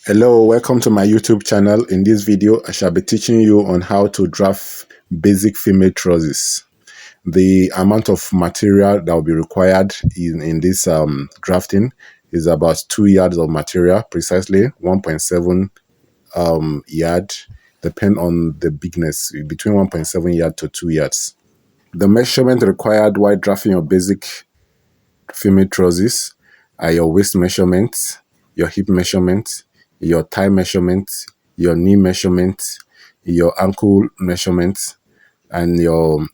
Hello, welcome to my YouTube channel. In this video, I shall be teaching you on how to draft basic female trousers. The amount of material that will be required in this drafting is about 2 yards of material, precisely 1.7 yard, depend on the bigness, between 1.7 yard to 2 yards. The measurement required while drafting your basic female trousers are your waist measurement, your hip measurement, your thigh measurement, your knee measurement, your ankle measurement, and your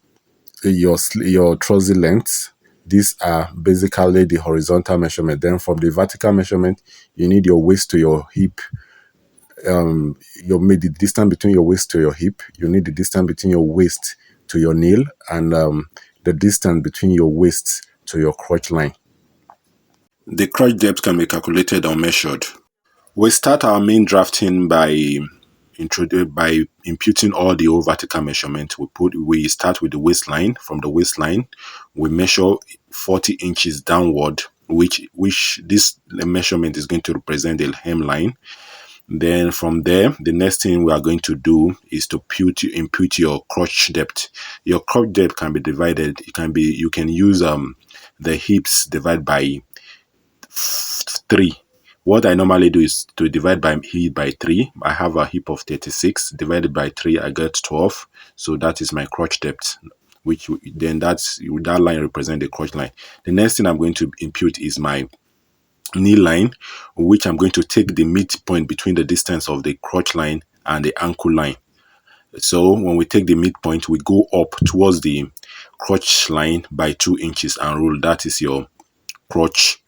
trouser length. These are basically the horizontal measurement. Then from the vertical measurement, you need your waist to your hip. The distance between your waist to your hip. You need the distance between your waist to your nail, and the distance between your waist to your crotch line. The crotch depth can be calculated or measured. We start our main drafting by imputing all the old vertical measurement. We start with the waistline. From the waistline, we measure 40 inches downward, which this measurement is going to represent the hemline. Then from there, the next thing we are going to do is to impute your crotch depth. Your crotch depth can be divided. You can use the hips divided by 3. What I normally do is to divide by hip by 3. I have a hip of 36 divided by 3. I get 12. So that is my crotch depth, which then that line represents the crotch line. The next thing I'm going to impute is my knee line, which I'm going to take the midpoint between the distance of the crotch line and the ankle line. So when we take the midpoint, we go up towards the crotch line by 2 inches and rule. That is your crotch,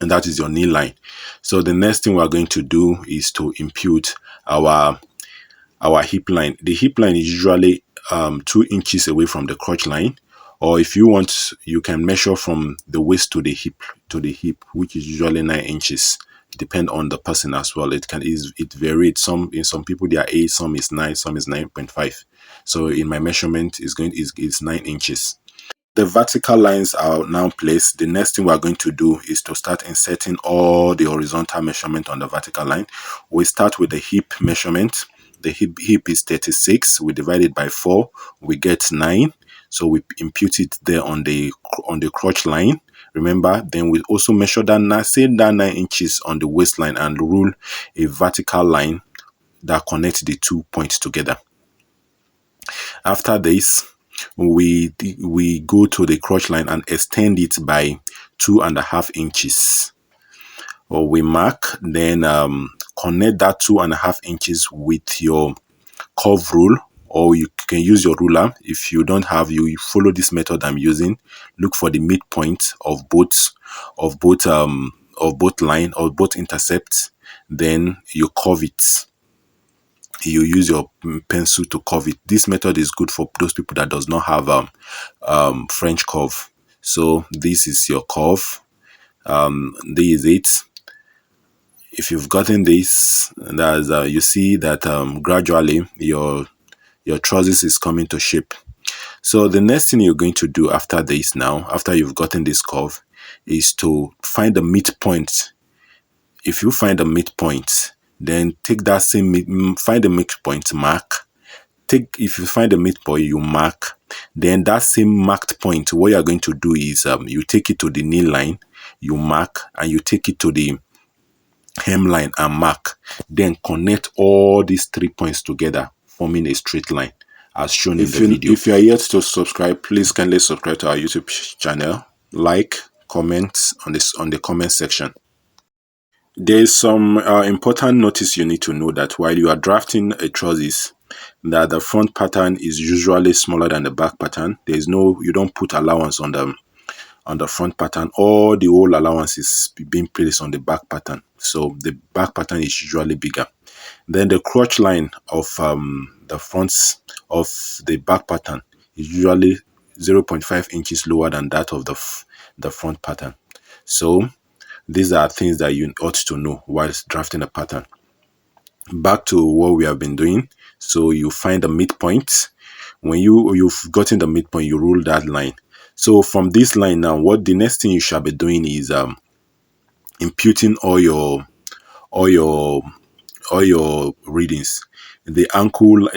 and that is your knee line. So the next thing we are going to do is to impute our hip line. The hip line is usually 2 inches away from the crotch line, or if you want, you can measure from the waist to the hip, which is usually 9 inches. Depend on the person as well. It varies. In some people they are 8, some is 9, some is 9.5. So in my measurement is 9 inches. The vertical lines are now placed. The next thing we are going to do is to start inserting all the horizontal measurement on the vertical line. We start with the hip measurement. The hip is 36. We divide it by 4. We get 9. So we impute it there on the crotch line. Remember, then we also measure that 9 inches on the waistline and rule a vertical line that connects the 2 points together. After this, we go to the crotch line and extend it by 2.5 inches. Or we mark, then connect that 2.5 inches with your curve rule, or you can use your ruler. If you don't have, you follow this method I'm using. Look for the midpoint of both line or both intercepts. Then you curve it. You use your pencil to curve it. This method is good for those people that does not have French curve. So this is your curve. This is it. If you've gotten this, that's you see that gradually your trousers is coming to shape. So the next thing you're going to do after this, now after you've gotten this curve, is to find the midpoint. If you find the midpoint, then take that same find the midpoint, mark. If you find the midpoint, you mark. Then that same marked point, what you are going to do is you take it to the knee line, you mark, and you take it to the hemline and mark. Then connect all these 3 points together, forming a straight line, as shown in the video. If you are yet to subscribe, please kindly subscribe to our YouTube channel. Like, comment on the comment section. There is some important notice you need to know, that while you are drafting a trousers, that the front pattern is usually smaller than the back pattern. You don't put allowance on the front pattern. All the whole allowance is being placed on the back pattern. So the back pattern is usually bigger. Then the crotch line of the fronts of the back pattern is usually 0.5 inches lower than that of the front pattern. So these are things that you ought to know whilst drafting a pattern. Back to what we have been doing. So you find the midpoint. When you've gotten the midpoint, you rule that line. So from this line now, what the next thing you shall be doing is imputing all your all your readings. The ankle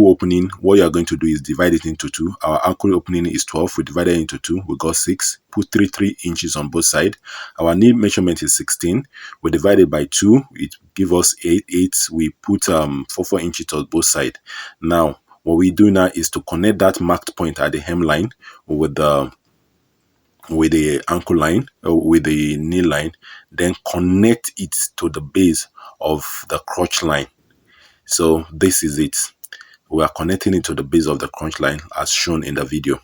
opening, what you are going to do is divide it into two. Our ankle opening is 12. We divided it into two. We got 6. Put 3 inches on both sides. Our knee measurement is 16. We divide it by 2. It give us 8. We put 4 inches on both sides. Now, what we do now is to connect that marked point at the hemline with the ankle line, with the knee line, then connect it to the base of the crotch line. So this is it. We are connecting it to the base of the crotch line as shown in the video.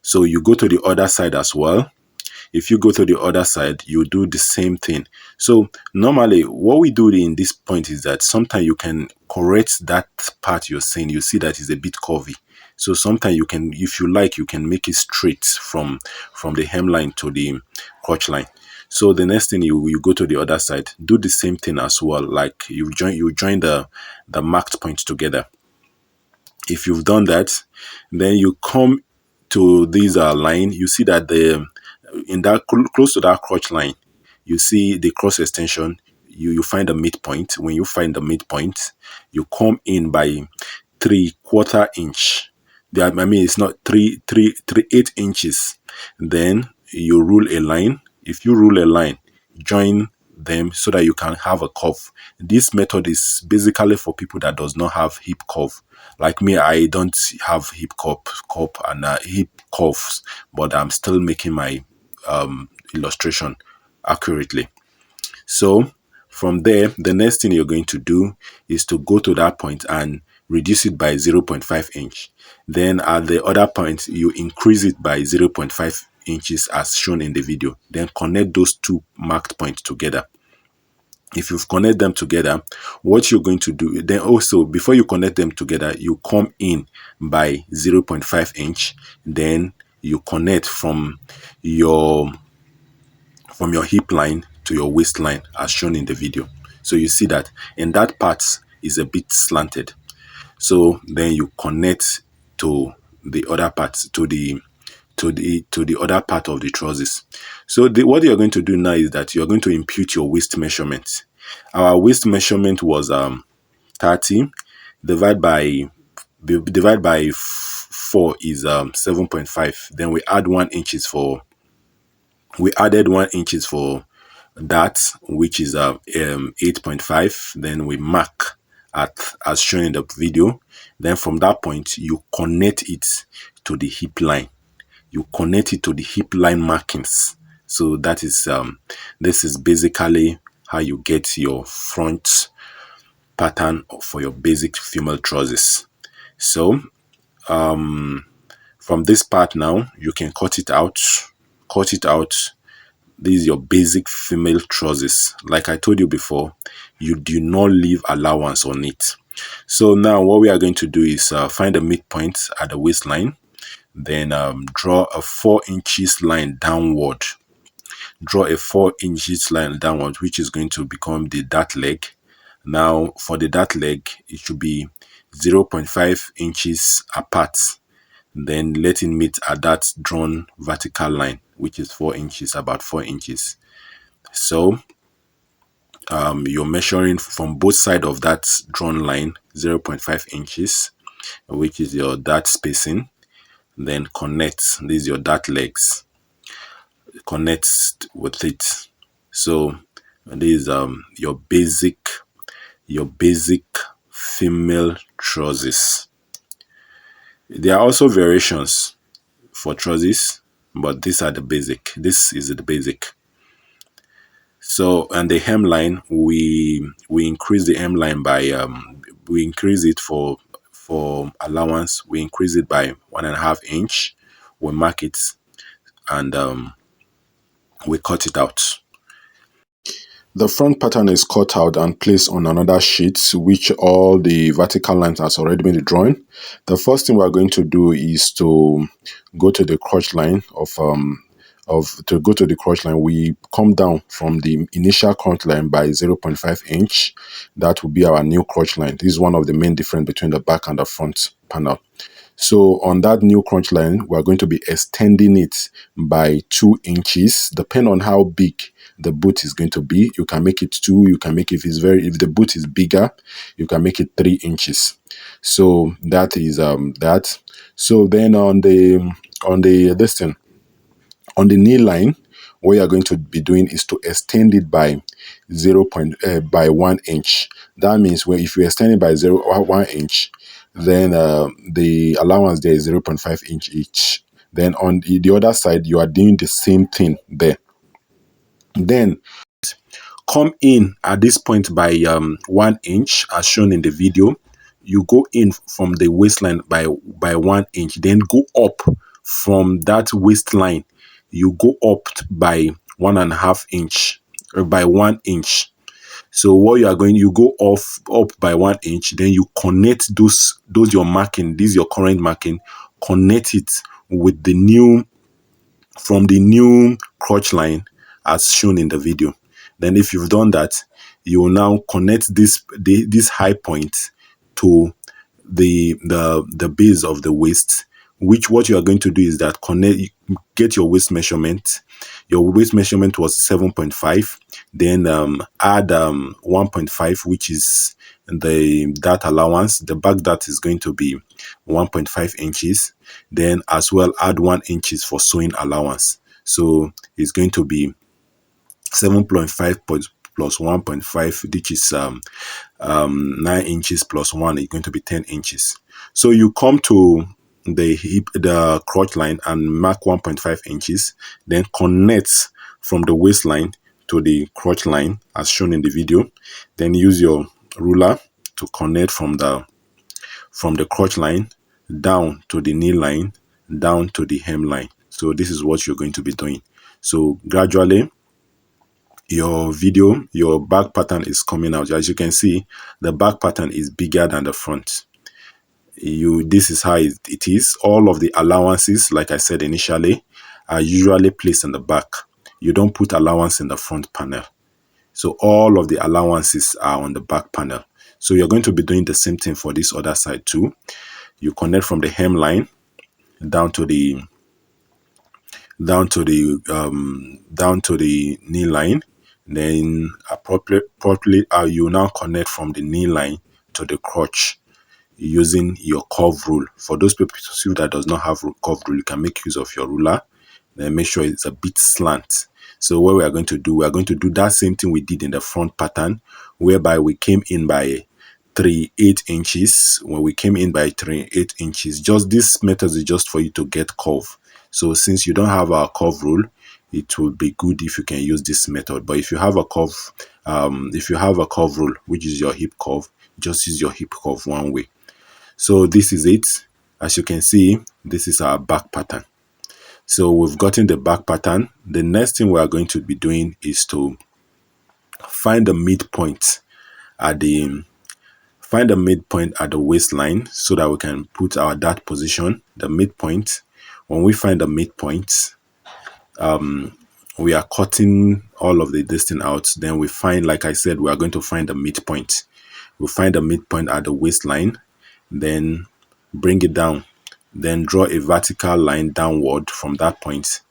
So you go to the other side as well. If you go to the other side, you do the same thing. So normally what we do in this point is that sometimes you can correct that part you're saying. You see that is a bit curvy. So sometimes you can, if you like, you can make it straight from the hemline to the crotch line. So the next thing, you go to the other side, do the same thing as well. Like you join the marked points together. If you've done that, then you come to this line. You see that in that close to that crotch line, you see the cross extension. You find the midpoint. When you find the midpoint, you come in by 3/4 inch. I mean, it's not 8 inches. Then you rule a line. If you rule a line, join them so that you can have a curve. This method is basically for people that does not have hip curve. Like me, I don't have hip curve and hip curves, but I'm still making my illustration accurately. So from there, the next thing you're going to do is to go to that point and reduce it by 0.5 inch. Then at the other point, you increase it by 0.5 inches as shown in the video. Then connect those two marked points together. If you've connected them together, what you're going to do, then also before you connect them together, you come in by 0.5 inch. Then you connect from your hip line to your waistline as shown in the video. So you see that in that part is a bit slanted. So then you connect to the other part, to the other part of the trousers. So what you're going to do now is that you're going to impute your waist measurement. Our waist measurement was 30 divided by 4 is 7.5. Then we added 1 inches for that, which is 8.5. Then we mark as shown in the video. Then from that point, you connect it to the hip line. You connect it to the hip line markings. So that is this is basically how you get your front pattern for your basic female trousers. So from this part now, you can cut it out. This is your basic female trousers. Like I told you before, you do not leave allowance on it. So now what we are going to do is find a midpoint at the waistline. Then draw a 4 inches line downward. Draw a 4 inches line downward, which is going to become the dart leg. Now for the dart leg, it should be 0.5 inches apart. Then let it meet at that drawn vertical line, which is 4 inches, about 4 inches. So you're measuring from both sides of that drawn line 0.5 inches, which is your dart spacing. Then connect. This is your dart legs. Connect with it. So this is your basic female trousers. There are also variations for trousers, but these are the basic. This is the basic. So, and the hemline, we increase the hemline by we increase it for allowance. We increase it by 1.5 inch. We mark it and we cut it out. The front pattern is cut out and placed on another sheet, which all the vertical lines has already been drawn. The first thing we are going to do is to go to the crotch line we come down from the initial crotch line by 0.5 inch. That will be our new crotch line. This is one of the main difference between the back and the front panel. So on that new crunch line, we're going to be extending it by 2 inches, depending on how big the boot is going to be. You can make it 2, you can make it, if the boot is bigger, you can make it 3 inches. So that is that. So then on the knee line, what you're going to be doing is to extend it by by 1 inch. That means when if you extend it by 1 inch, then the allowance there is 0.5 inch each. Then on the other side, you are doing the same thing there. Then come in at this point by 1 inch as shown in the video. You go in from the waistline by 1 inch, then go up from that waistline. You go up by 1.5 inch, or by 1 inch. So what you are going, you go up by 1 inch, then you connect those your marking, this is your current marking, connect it with the new, from the new crotch line as shown in the video. Then if you've done that, you will now connect this high point to the base of the waist, which what you are going to do is that get your waist measurement. Your waist measurement was 7.5, then add 1.5, which is that allowance. The back that is going to be 1.5 inches, then as well add 1 inches for sewing allowance. So it's going to be 7.5 plus 1.5, which is 9 inches plus 1 is going to be 10 inches. So you come to the crotch line and mark 1.5 inches, then connect from the waistline to the crotch line as shown in the video. Then use your ruler to connect from the crotch line down to the knee line, down to the hem line. So this is what you're going to be doing. So gradually your back pattern is coming out. As you can see, the back pattern is bigger than the front. This is how it is. All of the allowances, like I said initially, are usually placed in the back. You don't put allowance in the front panel. So all of the allowances are on the back panel. So you're going to be doing the same thing for this other side too. You connect from the hem line down to the knee line. Then appropriately you now connect from the knee line to the crotch using your curve rule. For those people that does not have curve rule, you can make use of your ruler. Then make sure it's a bit slant. So what we are going to do that same thing we did in the front pattern, whereby we came in by 3/8 inches. When we came in by 3/8 inches, just this method is just for you to get curve. So since you don't have our curve rule, it will be good if you can use this method. But if you have a curve, rule, which is your hip curve, just use your hip curve one way. So this is it. As you can see, this is our back pattern. So we've gotten the back pattern. The next thing we are going to be doing is to find the midpoint at the waistline, so that we can put our dart position, the midpoint. When we find the midpoint, we are cutting all of the distance out. Then we find, like I said, we are going to find the midpoint. We'll find the midpoint at the waistline, then bring it down, then draw a vertical line downward from that point,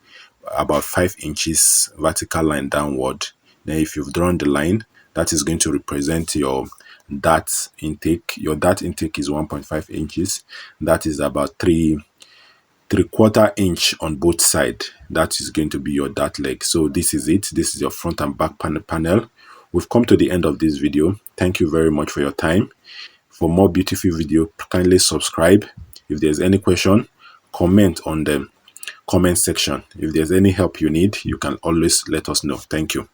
about 5 inches vertical line downward. Then if you've drawn the line, that is going to represent your dart intake. Your dart intake is 1.5 inches. That is about 3/4 inch on both sides. That is going to be your dart leg. So this is it. This is your front and back panel. We've come to the end of this video. Thank you very much for your time. For more beautiful video, kindly subscribe. If there's any question, comment on the comment section. If there's any help you need, you can always let us know. Thank you.